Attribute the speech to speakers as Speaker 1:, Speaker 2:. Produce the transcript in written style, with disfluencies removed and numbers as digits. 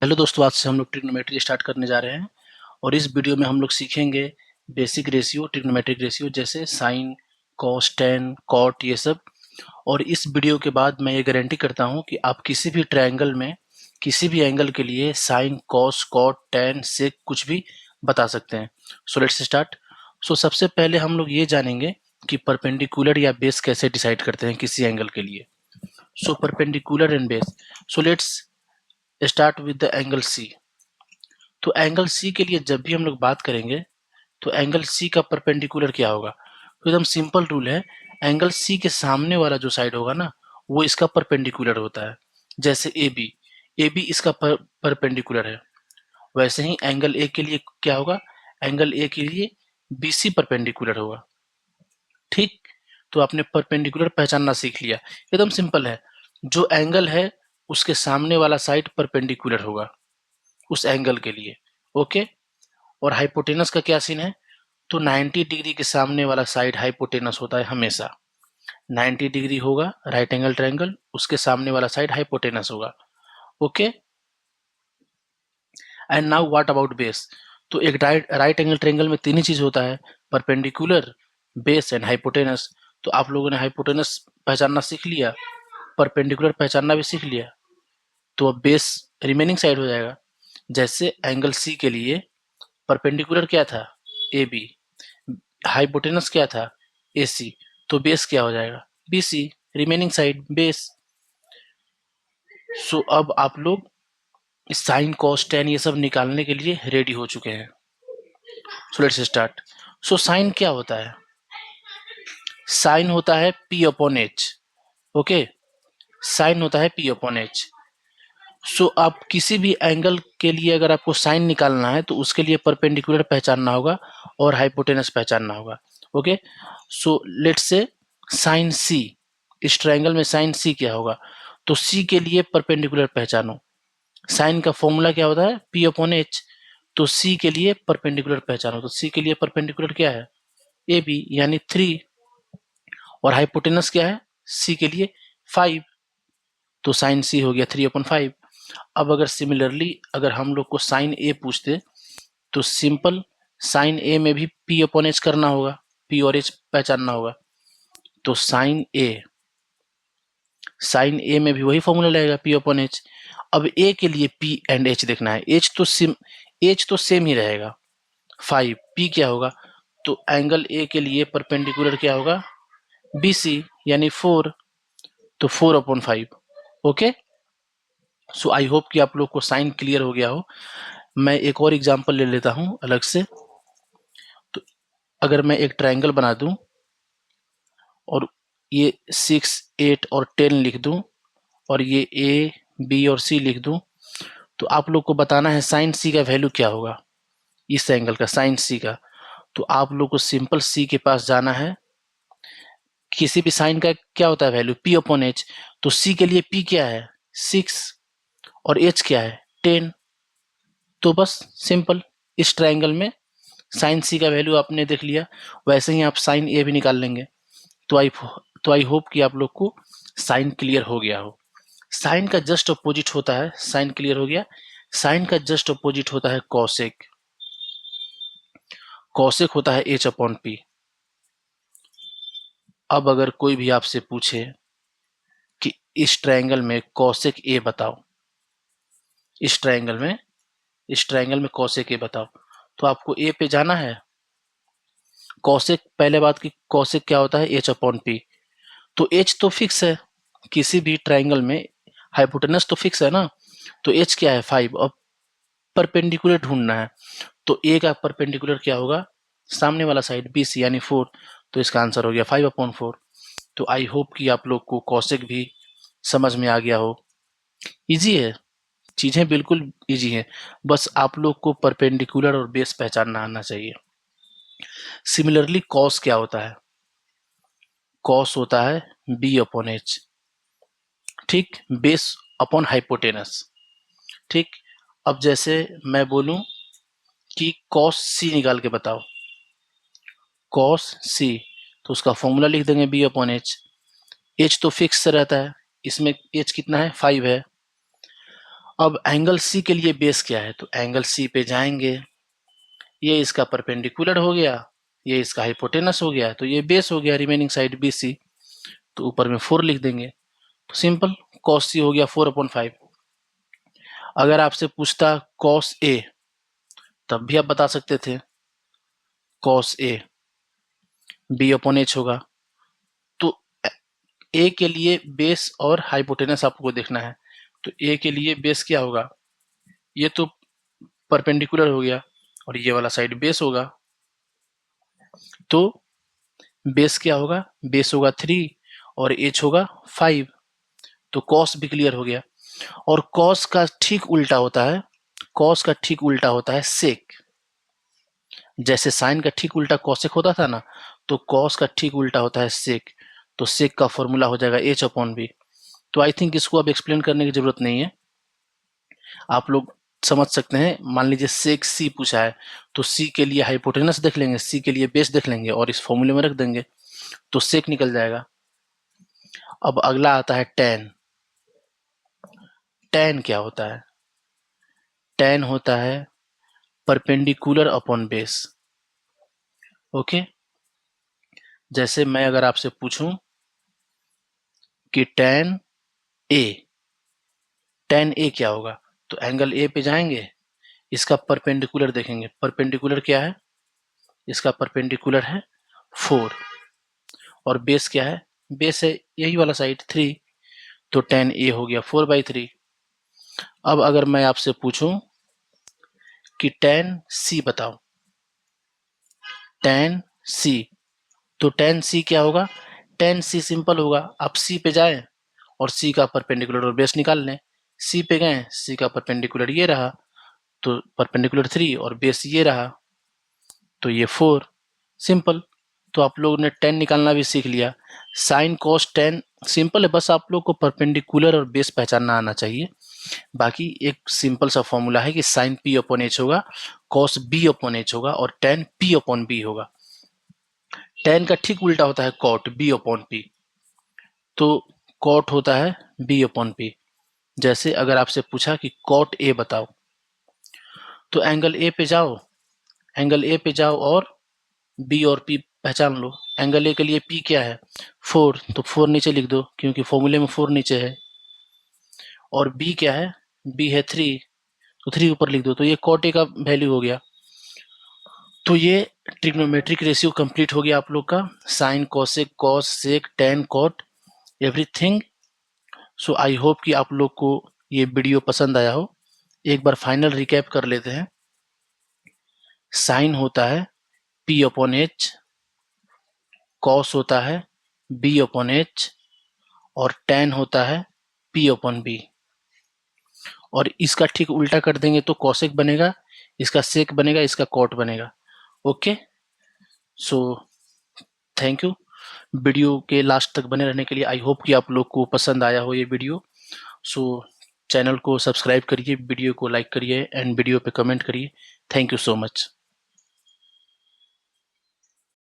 Speaker 1: Hello दोस्तों, आज से हम लोग ट्रिग्नोमेट्री स्टार्ट करने जा रहे हैं और इस वीडियो में हम लोग सीखेंगे बेसिक रेशियो, ट्रिग्नोमेट्रिक रेशियो जैसे साइन, कॉस, टैन, कॉट, ये सब। और इस वीडियो के बाद मैं ये गारंटी करता हूँ कि आप किसी भी ट्रायंगल में किसी भी एंगल के लिए साइन, कॉस, कॉट, टैन, सेक कुछ भी बता सकते हैं। So let's start. सो सबसे पहले हम लोग ये जानेंगे कि परपेंडिकुलर या बेस कैसे डिसाइड करते हैं किसी एंगल के लिए। So perpendicular and base. So let's start with the angle C. तो एंगल सी के लिए जब भी हम लोग बात करेंगे तो एंगल सी का परपेंडिकुलर क्या होगा, तो एकदम सिंपल रूल है। एंगल सी के सामने वाला जो साइड होगा ना, वो इसका परपेंडिकुलर होता है। जैसे ए बी इसका परपेंडिकुलर है। वैसे ही एंगल ए के लिए क्या होगा, एंगल ए के लिए बी सी परपेंडिकुलर होगा। ठीक, तो आपने परपेंडिकुलर पहचानना सीख लिया। एकदम सिंपल है, जो एंगल है उसके सामने वाला साइड परपेंडिकुलर होगा उस एंगल के लिए। ओके। और हाइपोटेनस का क्या सीन है, तो 90 डिग्री के सामने वाला साइड हाइपोटेनस होता है हमेशा। 90 डिग्री होगा राइट एंगल ट्रायंगल, उसके सामने वाला साइड हाइपोटेनस होगा। Okay. And now what about base. तो एक राइट एंगल ट्रायंगल में तीन ही चीज होता है, परपेंडिकुलर, बेस एंड हाइपोटेनस। तो आप लोगों ने हाइपोटेनस पहचानना सीख लिया, परपेंडिकुलर पहचानना भी सीख लिया, तो अब बेस रिमेनिंग साइड हो जाएगा। जैसे एंगल सी के लिए परपेंडिकुलर क्या था, ए बी, हाइपोटेनस क्या था, ए सी, तो बेस क्या हो जाएगा, B C, remaining side base. So अब आप लोग साइन, कॉस, टेन ये सब निकालने के लिए रेडी हो चुके हैं। So let's start. So sine क्या होता है, साइन होता है P upon H. Okay, sine होता है पी अपॉन एच। सो आप किसी भी एंगल के लिए अगर आपको साइन निकालना है तो उसके लिए परपेंडिकुलर पहचानना होगा और हाइपोटेनस पहचानना होगा। Okay, so let's say sine C, इस ट्रायंगल में साइन सी क्या होगा, तो सी के लिए परपेंडिकुलर पहचानो। साइन का फॉर्मूला क्या होता है, पी अपॉन एच। तो सी के लिए परपेंडिकुलर पहचानो, तो सी के लिए परपेंडिकुलर क्या है, ए बी यानी 3। और हाइपोटेनस क्या है सी के लिए 5, तो साइन सी हो गया 3/5। अब अगर सिमिलरली अगर हम लोग को साइन ए पूछते तो सिंपल साइन ए में भी पी अपॉन एच करना होगा, पी और एच पहचानना होगा। तो साइन ए में भी वही फॉर्मूला लगेगा, पी अपॉन एच। अब ए के लिए पी एंड एच देखना है, एच तो सेम ही रहेगा 5, पी क्या होगा, तो एंगल ए के लिए परपेंडिकुलर क्या होगा, बी सी यानी 4, तो 4/5। ओके, सो आई होप कि आप लोग को साइन क्लियर हो गया हो। मैं एक और एग्जांपल ले लेता हूं अलग से। तो अगर मैं एक ट्रायंगल बना दूं और ये 6, 8 और 10 लिख दूं और ये ए, बी और सी लिख दूं, तो आप लोग को बताना है साइन सी का वैल्यू क्या होगा, इस एंगल का साइन सी का। तो आप लोग को सिंपल सी के पास जाना है। किसी भी साइन का क्या होता है वैल्यू, पी अपॉन एच। तो सी के लिए पी क्या है 6 और एच क्या है 10। तो बस सिंपल, इस ट्रायंगल में साइन सी का वैल्यू आपने देख लिया, वैसे ही आप साइन ए भी निकाल लेंगे। तो आई होप कि आप लोग को साइन क्लियर हो गया हो। साइन का जस्ट अपोजिट होता है, साइन क्लियर हो गया, साइन का जस्ट अपोजिट होता है कॉसेक। कॉसेक होता है एच अपॉन पी। अब अगर कोई भी आपसे पूछे कि इस ट्रायंगल में कॉसेक ए बताओ, इस ट्रायंगल में कॉसेक ए बताओ, तो आपको ए पे जाना है। कॉसेक, पहले बात की कॉसेक क्या होता है, एच अपॉन पी। तो एच तो फिक्स है, किसी भी ट्रायंगल में हाइपोटेनस तो फिक्स है ना, तो एच क्या है 5। अब परपेंडिकुलर ढूंढना है, तो ए का परपेंडिकुलर क्या होगा, सामने वाला साइड बी सी यानी 4। तो इसका आंसर हो गया 5/4। तो आई होप कि आप लोग को कॉसेक भी समझ में आ गया हो। इजी है, चीजें बिल्कुल इजी है, बस आप लोग को परपेंडिकुलर और बेस पहचानना आना चाहिए। सिमिलरली कॉस क्या होता है, कॉस होता है बी अपॉन एच। ठीक, बेस अपॉन हाइपोटेनस। ठीक, अब जैसे मैं बोलूं कि कॉस सी निकाल के बताओ, कॉस सी, तो उसका फॉर्मूला लिख देंगे बी अपॉन एच। एच तो फिक्स रहता है, इसमें एच कितना है 5 है। अब एंगल सी के लिए बेस क्या है, तो एंगल सी पे जाएंगे, ये इसका परपेंडिकुलर हो गया, ये इसका हाइपोटेनस हो गया, तो ये बेस हो गया रिमेनिंग साइड बी सी, तो ऊपर में 4 लिख देंगे, तो सिंपल कॉस सी हो गया 4/5। अगर आपसे पूछता कॉस ए, तब भी आप बता सकते थे कॉस ए B/H होगा। तो ए के लिए बेस और हाइपोटेनस आपको देखना है, तो ए के लिए बेस क्या होगा, ये तो परपेंडिकुलर हो गया और ये वाला साइड बेस होगा, तो बेस क्या होगा, बेस होगा 3 और एच होगा 5, तो कॉस भी क्लियर हो गया। और कॉस का ठीक उल्टा होता है, कॉस का ठीक उल्टा होता है सेक। जैसे साइन का ठीक उल्टा कॉसेक होता था ना, तो कॉस का ठीक उल्टा होता है सेक, तो सेक का फॉर्मूला हो जाएगा H/B। तो आई थिंक इसको अब एक्सप्लेन करने की जरूरत नहीं है, आप लोग समझ सकते हैं। मान लीजिए सेक सी पूछा है, तो सी के लिए हाइपोटेनस देख लेंगे, सी के लिए बेस देख लेंगे और इस फॉर्मूले में रख देंगे, तो सेक निकल जाएगा। अब अगला आता है टेन। टेन क्या होता है, टेन होता है परपेंडिकुलर अपॉन बेस। ओके, जैसे मैं अगर आपसे पूछूं कि टेन ए क्या होगा, तो एंगल ए पे जाएंगे, इसका परपेंडिकुलर देखेंगे, परपेंडिकुलर क्या है, इसका परपेंडिकुलर है 4 और बेस क्या है, बेस है यही वाला साइड 3, तो टेन ए हो गया 4/3। अब अगर मैं आपसे पूछूं कि टेन सी बताओ, टेन सी, तो टेन सी क्या होगा, टेन सी सिंपल होगा, आप सी पे जाएं और सी का परपेंडिकुलर और बेस निकाल लें, सी पे गए, सी का परपेंडिकुलर ये रहा, तो परपेंडिकुलर 3 और बेस ये रहा, तो ये 4, सिंपल। तो आप लोगों ने टेन निकालना भी सीख लिया। साइन कॉस टेन सिंपल है, बस आप लोग को परपेंडिकुलर और बेस पहचानना आना चाहिए। बाकी एक सिंपल सा फॉर्मूला है कि साइन P/H होगा, कॉस B/H होगा और टेन P/B होगा। टेन का ठीक उल्टा होता है कॉट B/P, तो कॉट होता है B/P। जैसे अगर आपसे पूछा कि कॉट ए बताओ, तो एंगल ए पे जाओ, एंगल ए पे जाओ और बी और पी पहचान लो। एंगल ए के लिए पी क्या है 4, तो 4 नीचे लिख दो क्योंकि फॉर्मूले में 4 नीचे है, और बी क्या है, बी है 3, तो 3 ऊपर लिख दो, तो ये कॉट ए का वैल्यू हो गया। तो ये ट्रिग्नोमेट्रिक रेशियो कंप्लीट हो गया आप लोग का, sine cosec cos sec tan cot everything. So I hope कि आप लोग को ये वीडियो पसंद आया हो। एक बार फाइनल रिकैप कर लेते हैं। साइन होता है P/H, कॉस होता है B/H और टेन होता है P/B। और इसका ठीक उल्टा कर देंगे तो कॉसेक बनेगा, इसका सेक बनेगा, इसका कॉट बनेगा। Okay, so thank you video के लास्ट तक बने रहने के लिए। आई होप कि आप लोग को पसंद आया हो ये वीडियो। सो चैनल को सब्सक्राइब करिए, वीडियो को लाइक करिए एंड वीडियो पे कमेंट करिए। Thank you so much.